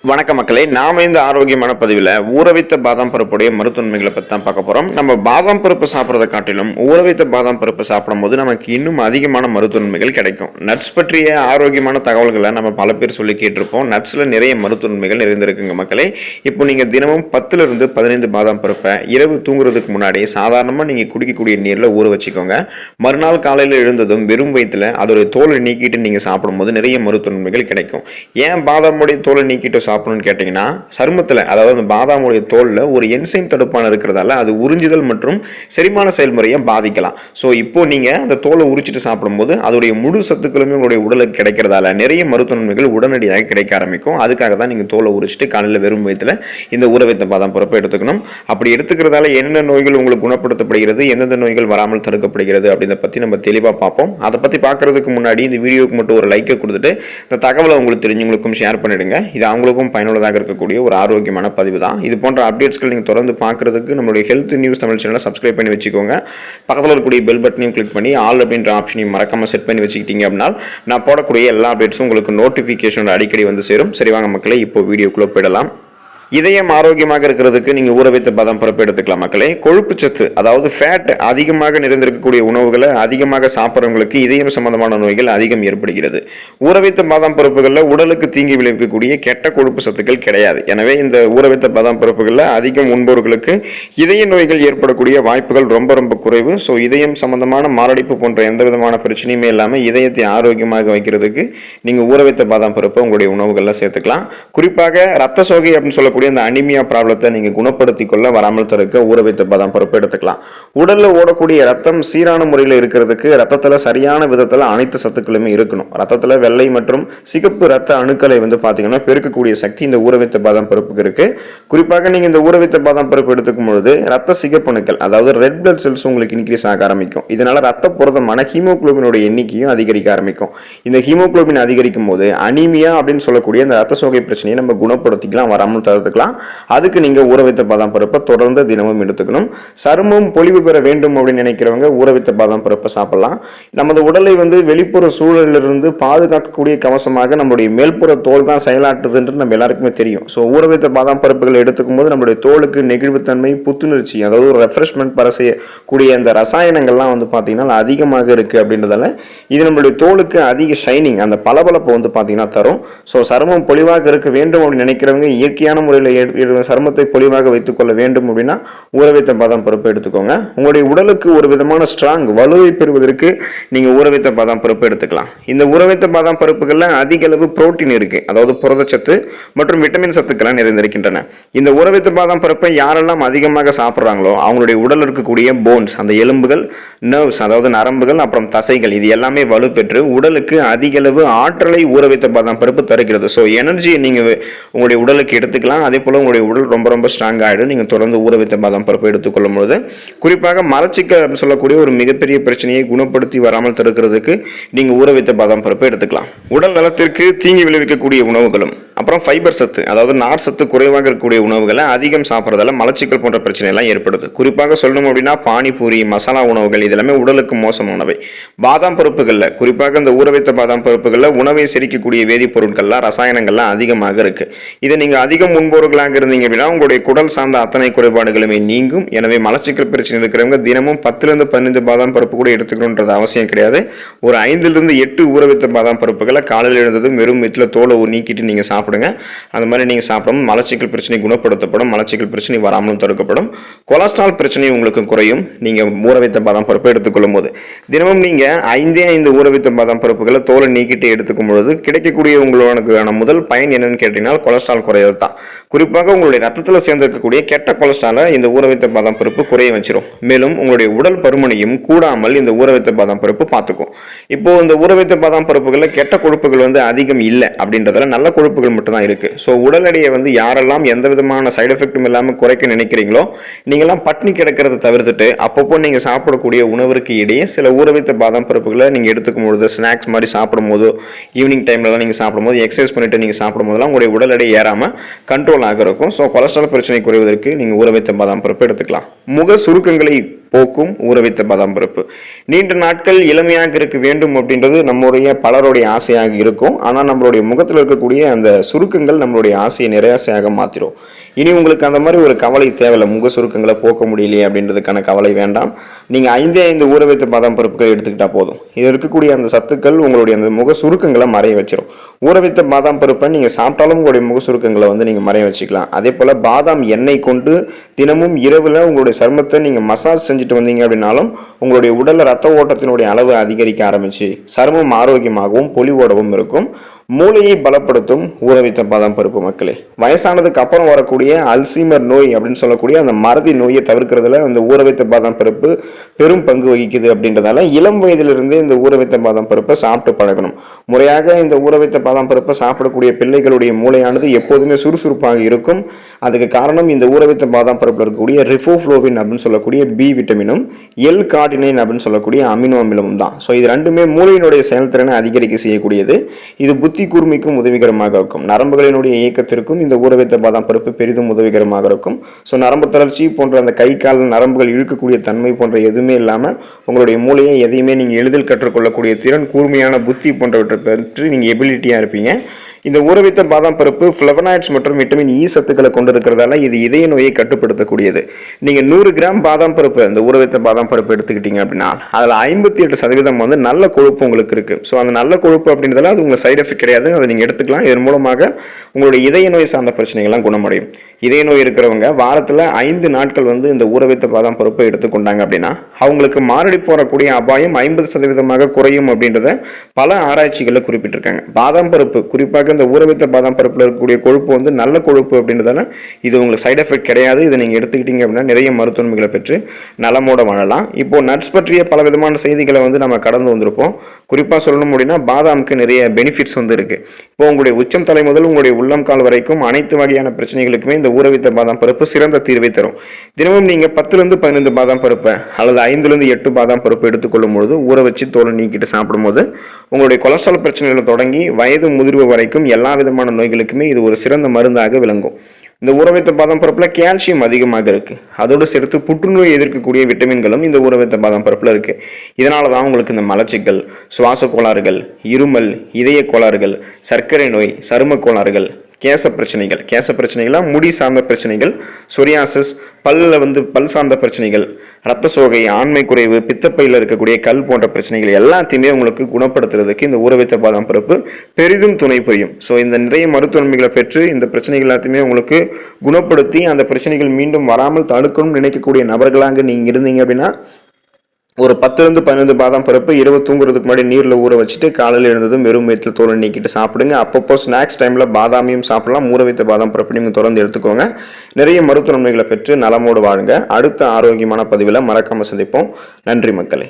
வணக்க மக்களே, நாம இந்த ஆரோக்கியமான பதிவில் ஊற வைத்த பாதாம் பருப்புடைய மருத்துவன்மைகளை பற்றி தான் பார்க்க போகிறோம். நம்ம பாதாம் பருப்பு சாப்பிட்றத காட்டிலும் ஊற வைத்த பாதாம் பருப்பு சாப்பிடும்போது நமக்கு இன்னும் அதிகமான மருத்துவன்மைகள் கிடைக்கும். நட்ஸ் பற்றிய ஆரோக்கியமான தகவல்களை நம்ம பல பேர் சொல்லி கேட்டிருப்போம். நட்ஸில் நிறைய மருத்துவன்மைகள் நிறைந்திருக்குங்க மக்களே. இப்போ நீங்கள் தினமும் 10லிருந்து 15 பாதாம் பருப்பை இரவு தூங்குறதுக்கு முன்னாடி சாதாரணமாக நீங்கள் குடிக்கக்கூடிய நீரில் ஊற வச்சுக்கோங்க. மறுநாள் காலையில் எழுந்ததும் வெறும் வயிற்றில் அதோடைய தோலை நீக்கிட்டு நீங்கள் சாப்பிடும்போது நிறைய மருத்துவன்மைகள் கிடைக்கும். ஏன் பாதாமுடைய தோலை நீக்கிட்டு சாப்பிடணும்னு கேட்டிங்கன்னா, சருமத்தில் அதாவது அந்த பாதாமுடைய தோலில் ஒரு என்சைம் தடுப்பான இருக்கிறதால அது உறிஞ்சுதல் மற்றும் செரிமான செயல்முறையை பாதிக்கலாம். ஸோ இப்போ நீங்கள் அந்த தோலை உரிச்சிட்டு சாப்பிடும்போது அதோடைய முழு சத்துக்களுமே உங்களுடைய உடலுக்கு கிடைக்கிறதால நிறைய மருத்துவ நன்மைகள் உடனடியாக கிடைக்க ஆரம்பிக்கும். அதுக்காக தான் நீங்கள் தோலை உரிச்சிட்டு காலையில் வெறும் வயிற்றில் இந்த ஊற வைத்த பாதாம் பருப்பை எடுத்துக்கணும். அப்படி எடுத்துக்கிறதால என்னென்ன நோய்கள் உங்களுக்கு குணப்படுத்தப்படுகிறது, எந்தெந்த நோய்கள் வராமல் தடுக்கப்படுகிறது அப்படின்றத பற்றி நம்ம தெளிவாக பார்ப்போம். அதை பற்றி பார்க்கறதுக்கு முன்னாடி இந்த வீடியோக்கு மட்டும் ஒரு லைக்கை கொடுத்துட்டு இந்த தகவலை உங்களுக்கு தெரிஞ்சவங்களுக்கும் ஷேர் பண்ணிடுங்க. இது அவங்களுக்கும் பயனுள்ளதாக இருக்கக்கூடிய ஒரு ஆரோக்கியமான பதிவு தான். இது போன்ற அப்டேட்ஸ்கள் நீங்கள் தொடர்ந்து பார்க்கறதுக்கு நம்மளுடைய ஹெல்த் நியூஸ் தமிழ் சேனலை சப்ஸ்கிரைப் பண்ணி வச்சுக்கோங்க. பக்கத்தில் இருக்கக்கூடிய பெல் பட்டனையும் கிளிக் பண்ணி ஆல் அப்படின்ற ஆப்ஷனையும் மறக்காமல் செட் பண்ணி வச்சுக்கிட்டீங்க அப்படின்னா நான் போடக்கூடிய எல்லா அப்டேட்ஸும் உங்களுக்கு நோட்டிஃபிகேஷன் அடிக்கடி வந்து சேரும். சரி வாங்க மக்களே, இப்போ வீடியோக்குள்ளே போயிடலாம். இதயம் ஆரோக்கியமாக இருக்கிறதுக்கு நீங்கள் ஊற வைத்த பாதாம் பருப்பு எடுத்துக்கலாம் மக்களே. கொழுப்பு சத்து அதாவது ஃபேட் அதிகமாக நிறைந்திருக்கக்கூடிய உணவுகளை அதிகமாக சாப்பிட்றவங்களுக்கு இதயம் சம்பந்தமான நோய்கள் அதிகம் ஏற்படுகிறது. ஊற வைத்த பாதாம் பருப்புகளில் உடலுக்கு தீங்கி விளைவிக்கக்கூடிய கெட்ட கொழுப்பு சத்துக்கள் கிடையாது. எனவே இந்த ஊற வைத்த பாதாம் பருப்புகளில் அதிகம் உண்பவர்களுக்கு இதய நோய்கள் ஏற்படக்கூடிய வாய்ப்புகள் ரொம்ப ரொம்ப குறைவு. ஸோ இதயம் சம்பந்தமான மாரடைப்பு போன்ற எந்த விதமான பிரச்சனையுமே இல்லாமல் இதயத்தை ஆரோக்கியமாக வைக்கிறதுக்கு நீங்கள் ஊற வைத்த பாதாம் பருப்பை உங்களுடைய உணவுகளில் சேர்த்துக்கலாம். குறிப்பாக ரத்த சோகை அப்படின்னு சொல்லக்கூடிய அந்த அனிமியா ப்ராப்ளத்தை நீங்க குணப்படுத்திக் கொள்ள வராமல் தடுக்க ஊற வைத்த பாதாம் பருப்பு எடுத்துக்கலாம். உடல்ல ஓடக்கூடிய ரத்தம் சீரான முறையில் இருக்கிறதுக்கு ரத்தத்துல சரியான விதத்துல அனைத்து சத்துக்களுமே இருக்கணும். ரத்தத்துல வெள்ளை மற்றும் சிகப்பு ரத்த அணுக்களை பாத்தீங்கன்னா பெருக்கக்கூடிய சக்தி இந்த ஊற வைத்த பாதாம் பருப்புக்கு இருக்கு. குறிப்பாக நீங்க இந்த ஊற வைத்த பாதாம் பருப்பு எடுத்துக்கும் பொழுது ரத்த சிகப்பணுக்கள் அதாவது ரெட் பிளட் செல்ஸ் உங்களுக்கு இன்க்ரீஸ் ஆக ஆரம்பிக்கும். இதனால ரத்த புரதமான ஹீமோகுளோபினோட எண்ணிக்கையும் அதிகரிக்க ஆரம்பிக்கும். இந்த ஹீமோகுளோபின் அதிகரிக்கும் போது அனிமியா அப்படின்னு சொல்லக்கூடிய இந்த ரத்த சோகை பிரச்சனையை நம்ம குணப்படுத்திக்கலாம், வராமல் தடுத்து. அதுக்கு நீங்க ஊற வைத்த பாதாம் பருப்பை தொடர்ந்து தினமும் எடுத்துக்கணும். சருமம் பொலிவு பெற வேண்டும் அப்படின்னு நினைக்கிறவங்க ஊற வைத்த பாதாம் பருப்பை சாப்பிடலாம். நமது உடலை வெளிப்புற சூழலிலிருந்து பாதுகாக்கக்கூடிய கவசமாக நம்முடைய மேல்புற தோல் தான் செயலாற்றுதுன்றது நம்ம எல்லாருக்குமே தெரியும். ஸோ ஊற வைத்த பாதாம் பருப்புகளை எடுத்துக்கும் போது நம்முடைய தோலுக்கு நெகிழ்வுத்தன்மை, புத்துணர்ச்சி அதாவது ஒரு ரெஃப்ரெஷ்மெண்ட் பெற செய்யக்கூடிய அந்த ரசாயனங்கள்லாம் பார்த்தீங்கன்னா அதிகமாக இருக்கு அப்படின்றதால இது நம்மளுடைய தோலுக்கு அதிக ஷைனிங் அந்த பளபளப்பை பார்த்தீங்கன்னா தரும். ஸோ சருமம் பொலிவாக இருக்க வேண்டும் அப்படின்னு நினைக்கிறவங்க இயற்கையான முறையில் சருமத்தை பொலிவாக வைத்துக் கொள்ள வேண்டும் அப்படின்னா ஊற வைத்த பாதாம் பருப்பு எடுத்துக்கோங்க. உங்களுடைய உடலுக்கு ஒரு விதமான ஸ்ட்ராங் வலுவை பெறுவதற்கு நீங்க ஊற வைத்த பாதாம் பருப்பு எடுத்துக்கலாம். இந்த ஊற வைத்த பாதாம் பருப்புகள்ல அதிக அளவு புரோட்டீன் இருக்கு, அதாவது புரதச்சத்து மற்றும் விட்டமின் சத்துக்கள் நிறைந்திருக்கின்றன. இந்த ஊற வைத்த பாதாம் பருப்பை யாரெல்லாம் அதிகமாக சாப்பிட்றாங்களோ அவங்களுடைய உடல் இருக்கக்கூடிய போன்ஸ் அந்த எலும்புகள், நர்வ்ஸ் அதாவது நரம்புகள் அப்புறம் தசைகள் இது எல்லாமே வலுப்பெற்று உடலுக்கு அதிக அளவு ஆற்றலை ஊற வைத்த பாதாம் பருப்பு தருகிறது. ஸோ எனர்ஜியை நீங்க உங்களுடைய உடலுக்கு எடுத்துக்கலாம். அதே போல உங்களுடைய உடல் ரொம்ப ரொம்ப ஸ்ட்ராங் ஆகிடும் நீங்க தொடர்ந்து ஊற வைத்த பாதாம் பருப்பை எடுத்துக்கொள்ளும் பொழுது. குறிப்பாக மலச்சிக்கல் அப்படின்னு சொல்லக்கூடிய ஒரு மிகப்பெரிய பிரச்சனையை குணப்படுத்தி வராமல் தடுக்கிறதுக்கு நீங்க ஊற வைத்த பாதாம் பருப்பை எடுத்துக்கலாம். உடல் நலத்திற்கு தீங்கி விளைவிக்கக்கூடிய உணவுகளும் அப்புறம் ஃபைபர் சத்து அதாவது நார் சத்து குறைவாக இருக்கக்கூடிய உணவுகளை அதிகம் சாப்பிட்றதால மலச்சிக்கல் போன்ற பிரச்சனை எல்லாம் ஏற்படுது. குறிப்பாக சொல்லணும் அப்படின்னா பானிபூரி, மசாலா உணவுகள் இதெல்லாமே உடலுக்கு மோசமானவை. பாதாம் பருப்புகள்ல குறிப்பாக இந்த ஊற வைத்த பாதாம் பருப்புகள்ல உணவை செரிக்கக்கூடிய வேதிப்பொருட்கள்லாம் ரசாயனங்கள்லாம் அதிகமாக இருக்கு. இதை நீங்க அதிகம் உண்பவர்களாக இருந்தீங்க அப்படின்னா உங்களுடைய குடல் சார்ந்த அத்தனை குறைபாடுகளுமே நீங்கும். எனவே மலச்சிக்கல் பிரச்சனை இருக்கிறவங்க தினமும் 10லிருந்து 15 பாதாம் பருப்பு கூட எடுத்துக்கணுன்றது அவசியம் கிடையாது. ஒரு 5லிருந்து 8 ஊற வைத்த பாதாம் பருப்புகளை காலையில் எழுந்ததும் வெறும் வயிற்றில் தோலை நீக்கிட்டு நீங்க சாப்பிடுங்க. அந்த மாதிரி நீங்க சாப்பிடும் மலச்சிக்கல் பிரச்சனை குணப்படுத்தப்படும், மலச்சிக்கல் பிரச்சனை வராமலும் தடுக்கப்படும். கொலஸ்ட்ரால் பிரச்சனை உங்களுக்கு குறையும் நீங்க ஊற வைத்த பாதாம் பருப்பை எடுத்துக்கொள்ளும் போது. தினமும் நீங்க 5 ஊற வைத்த பாதாம் பருப்புகளை தோலை நீக்கிட்டு எடுத்துக்கும் பொழுது கிடைக்கக்கூடிய உங்களுக்கான முதல் பயன் என்னன்னு கேட்டீங்கன்னா கொலஸ்ட்ரால் குறையாது தான். குறிப்பாக உங்களுடைய ரத்தத்தில் சேர்ந்திருக்கக்கூடிய கெட்ட கொலஸ்ட்ராலை இந்த ஊற வைத்த பாதாம் பருப்பு குறைய வச்சிரும். மேலும் உங்களுடைய உடல் பருமனையும் கூடாமல் இந்த ஊற வைத்த பாதாம் பருப்பு பார்த்துக்கும். இப்போ இந்த ஊற வைத்த பாதாம் பருப்புகளில் கெட்ட கொழுப்புகள் அதிகம் இல்லை அப்படின்றதுல நல்ல கொழுப்புகள் மட்டும் தான் இருக்கு. ஸோ உடல் எடையை யாரெல்லாம் எந்த விதமான சைடு எஃபெக்டும் இல்லாமல் குறைக்க நினைக்கிறீங்களோ நீங்களாம் பட்னி கிடக்கிறத தவிர்த்துட்டு அப்பப்போ நீங்க சாப்பிடக்கூடிய உணவிற்கு இடையே சில ஊற வைத்த பாதாம் பருப்புகளை நீங்க எடுத்துக்கும் பொழுது ஸ்நாக்ஸ் மாதிரி சாப்பிடும் போது ஈவினிங் டைம்ல நீங்க சாப்பிடும் போது எக்ஸசைஸ் பண்ணிட்டு நீங்க சாப்பிடும் போதெல்லாம் உங்களுடைய உடல் எடை ஏறாம கண்ட்ரோல் ஆக இருக்கும். ஸோ கொலஸ்ட்ரால் பிரச்சனை குறைவதற்கு நீங்க ஊற வைத்த பாதாம் பருப்பு எடுத்துக்கலாம். முக சுருக்கங்களை போக்கும் ஊற வைத்த பாதாம் பருப்பு. நீண்ட நாட்கள் இளமையாக இருக்க வேண்டும் அப்படின்றது நம்முடைய பலருடைய ஆசையாக இருக்கும். ஆனால் நம்மளுடைய முகத்தில் இருக்கக்கூடிய அந்த சுருக்கங்கள் நம்மளுடைய ஆசையை நிராசையாக மாற்றிடும். இனி உங்களுக்கு அந்த மாதிரி ஒரு கவலை தேவையில்லை. முக சுருக்கங்களை போக்க முடியலையே அப்படின்றதுக்கான கவலை வேண்டாம். நீங்கள் 5 ஊற வைத்த பாதாம் பருப்புகள் எடுத்துக்கிட்டால் போதும். இதில் இருக்கக்கூடிய அந்த சத்துக்கள் உங்களுடைய அந்த முக சுருக்கங்களை மறைய வச்சிடும். ஊற வைத்த பாதாம் பருப்பை நீங்கள் சாப்பிட்டாலும் உங்களுடைய முக சுருக்கங்களை நீங்கள் மறைய வச்சுக்கலாம். அதே போல் பாதாம் எண்ணெய் கொண்டு தினமும் இரவில் உங்களுடைய சருமத்தை நீங்கள் மசாஜ் செஞ்சுட்டு வந்தீங்க அப்படின்னாலும் உங்களுடைய உடலில் ரத்த ஓட்டத்தினுடைய அளவு அதிகரிக்க ஆரம்பிச்சு சருமம் ஆரோக்கியமாகவும் பொலிவோடவும் இருக்கும். மூளையை பலப்படுத்தும் ஊற வைத்த பாதாம் பருப்பு. மக்களே, வயசானதுக்கு அப்புறம் வரக்கூடிய அல்சீமர் நோய் அப்படின்னு சொல்லக்கூடிய அந்த மறதி நோயை தவிர்க்கிறதுல இந்த ஊற வைத்த பாதாம் பருப்பு பெரும் பங்கு வகிக்குது. அப்படின்றதால இளம் வயதிலிருந்து இந்த ஊற வைத்த பாதாம் பருப்பை சாப்பிட்டு பழகணும். முறையாக இந்த ஊற வைத்த பாதாம் பருப்பை சாப்பிடக்கூடிய பிள்ளைகளுடைய மூளையானது எப்போதுமே சுறுசுறுப்பாக இருக்கும். அதுக்கு காரணம் இந்த ஊற வைத்த பாதாம் பருப்பில் இருக்கக்கூடிய ரிஃபோஃப்ளோவின் அப்படின்னு சொல்லக்கூடிய பி விட்டமினும் எல் கார்டினைன் அப்படின்னு சொல்லக்கூடிய அமினோ அமிலமும் தான். ஸோ இது ரெண்டுமே மூளையினுடைய செயல்திறனை அதிகரிக்க செய்யக்கூடியது. இது புத்தி கூர்மைக்கும் உதவிகரமாக இருக்கும். நரம்புகளினுடைய இயக்கத்திற்கும் இந்த ஊற வைத்த பாதாம் பருப்பு பெரிதும் உதவிகரமாக இருக்கும். ஸோ நரம்பு தளர்ச்சி போன்ற அந்த கை கால் நரம்புகள் இழுக்கக்கூடிய தன்மை போன்ற எதுவுமே இல்லாமல் உங்களுடைய மூளையை எதையுமே நீங்கள் எளிதில் கற்றுக்கொள்ளக்கூடிய திறன், கூர்மையான புத்தி போன்றவற்றை பற்றி நீங்கள் எபிலிட்டியாக இருப்பீங்க. இந்த ஊற வைத்த பாதாம் பருப்பு ஃப்ளவனாய்ட்ஸ் மற்றும் விட்டமின் இ சத்துக்களை கொண்டிருக்கிறதால இது இதய நோயை கட்டுப்படுத்தக்கூடியது. நீங்கள் 100 கிராம் பாதாம் பருப்பு, இந்த ஊற வைத்த பாதாம் பருப்பு எடுத்துக்கிட்டீங்க அப்படின்னா அதில் 58% நல்ல கொழுப்பு உங்களுக்கு இருக்குது. ஸோ அந்த நல்ல கொழுப்பு அப்படின்றதால அது உங்கள் சைட் எஃபெக்ட் கிடையாது. அதை நீங்கள் எடுத்துக்கலாம். இதன் மூலமாக உங்களுடைய இதய நோய் சார்ந்த பிரச்சனைகள்லாம் குணமடையும். இதய நோய் இருக்கிறவங்க வாரத்தில் 5 நாட்கள் இந்த ஊற வைத்த பாதாம் பருப்பை எடுத்துக்கொண்டாங்க அப்படின்னா அவங்களுக்கு மாரடைப்பு போறக்கூடிய அபாயம் 50% குறையும் அப்படின்றத பல ஆராய்ச்சிகளில் குறிப்பிட்டிருக்காங்க. பாதாம் பருப்பு, குறிப்பாக இந்த ஊற வைத்த பாதாம் பருப்பில் இருக்கக்கூடிய கொழுப்பு நல்ல கொழுப்பு அப்படின்றதால இது உங்களுக்கு சைட் எஃபெக்ட் கிடையாது. இதை நீங்கள் எடுத்துக்கிட்டீங்க அப்படின்னா நிறைய மருத்துவமைகளை பெற்று நலமோட வாழலாம். இப்போ நட்ஸ் பற்றிய பல விதமான செய்திகளை நம்ம கடந்து வந்திருப்போம். குறிப்பாக சொல்லணும் அப்படின்னா பாதாமுக்கு நிறைய பெனிஃபிட்ஸ் இருக்கு. இப்போ உங்களுடைய உச்சம் தலை முதல் உங்களுடைய உள்ளம் கால் வரைக்கும் அனைத்து வகையான பிரச்சனைகளுக்குமே இந்த ஊற வைத்த பாதாம் பருப்பு சிறந்த தீர்வை தரும். தினமும் நீங்கள் 10-15 பாதாம் பருப்பை அல்லது 5-8 பாதாம் பருப்பு எடுத்துக்கொள்ளும் பொழுது ஊற வச்சு தோலை நீக்கிட்டு சாப்பிடும்போது உங்களுடைய கொலஸ்ட்ரால் பிரச்சனைகளை தொடங்கி வயது முதிர்வு வரைக்கும் எல்லா விதமான நோய்களுக்குமே இது ஒரு சிறந்த மருந்தாக விளங்கும். இந்த ஊற வைத்த பாதாம் பருப்புல கால்சியம் அதிகமாக இருக்கு. அதோடு சேர்த்து புற்றுநோய் எதிர்க்கக்கூடிய விட்டமின்களும் இந்த ஊற வைத்த பாதாம் பருப்புல இருக்கு. இதனால தான் உங்களுக்கு இந்த மலச்சிக்கல், சுவாச கோளாறுகள், இருமல், இதய கோளாறுகள், சர்க்கரை நோய், சரும கோளாறுகள், கேச பிரச்சனைகள், முடி சார்ந்த பிரச்சனைகள், சொரியாசிஸ், பல் சார்ந்த பிரச்சனைகள், ரத்த சோகை, ஆண்மை குறைவு, பித்தப்பையில் இருக்கக்கூடிய கல் போன்ற பிரச்சனைகள் எல்லாத்தையுமே உங்களுக்கு குணப்படுத்துறதுக்கு இந்த ஊற வைத்த பாதாம் பருப்பு பெரிதும் துணை புரியும். ஸோ இந்த நிறைய மருத்துவமைகளை பெற்று இந்த பிரச்சனைகள் எல்லாத்தையுமே உங்களுக்கு குணப்படுத்தி அந்த பிரச்சனைகள் மீண்டும் வராமல் தடுக்கணும்னு நினைக்கக்கூடிய நபர்களாக நீங்கள் இருந்தீங்க அப்படின்னா ஒரு 10-15 பாதாம் பருப்பு இரவு தூங்குறதுக்கு முன்னாடி நீரில் ஊற வச்சுட்டு காலையில் எழுந்ததும் வெறும் வயிற்றில் தோலை நீக்கிட்டு சாப்பிடுங்க. அப்பப்போ ஸ்நாக்ஸ் டைமில் பாதாமியும் சாப்பிடலாம். ஊற வைத்த பாதாம் பருப்பு நீங்கள் தொடர்ந்து எடுத்துக்கோங்க. நிறைய மருத்துவ நன்மைகளை பெற்று நலமோடு வாழுங்க. அடுத்த ஆரோக்கியமான பதிவில் மறக்காமல் சந்திப்போம். நன்றி மக்களே.